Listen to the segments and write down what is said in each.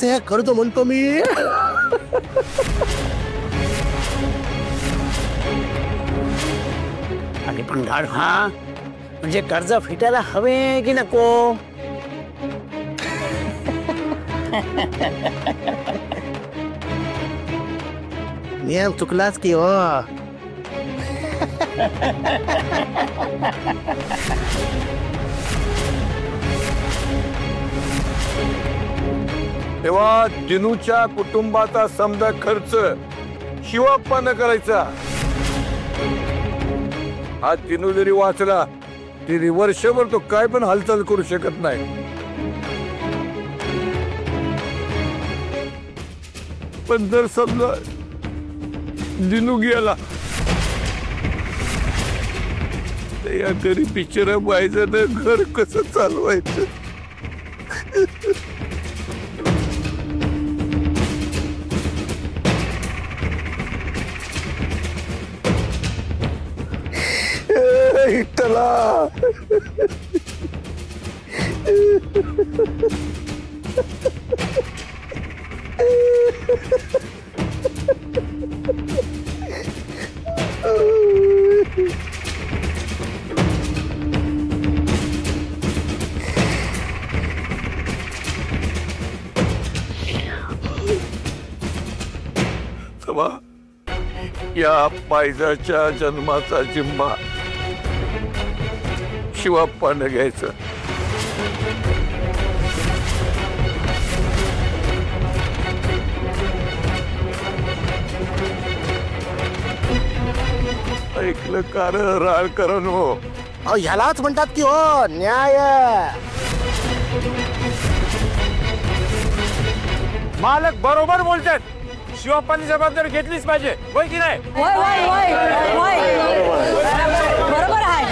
ते करतो म्हणतो मी. आणि पण गाढवा म्हणजे कर्ज फिटायला हवे की नको? नियम चुकलाच की हो. तेव्हा दिनूच्या कुटुंबाचा समजा खर्च शिवाप्पानं करायचा. हा दिनू जरी वाचला तरी वर्षभर तो काय पण हालचाल करू शकत नाही. पण जर समजा दिनू गेला तर या घरी बिचारा बायजानं घर कसं चालवायचं? इटला या पायजाच्या जन्माचा जिम्मा शिवाप्पानं घ्यायचं. ऐकलं कार राळ करण हो. ह्यालाच म्हणतात की हो न्याय. मालक बरोबर बोलतात. शिवाप्पांनी जबाबदारी घेतलीच पाहिजे, होय की नाही? बरोबर आहे.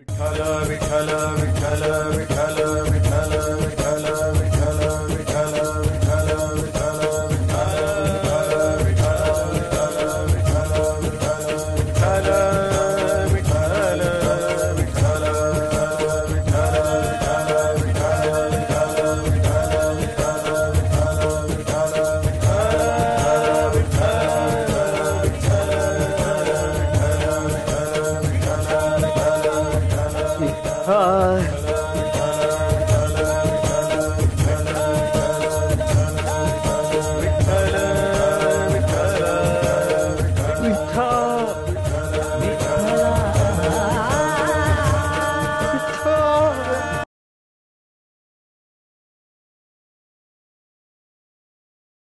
विठ्ठल विठ्ठल विठ्ठल विठ्ठल विठ्ठल विठ्ठल विठ्ठल विठ्ठल विठ्ठल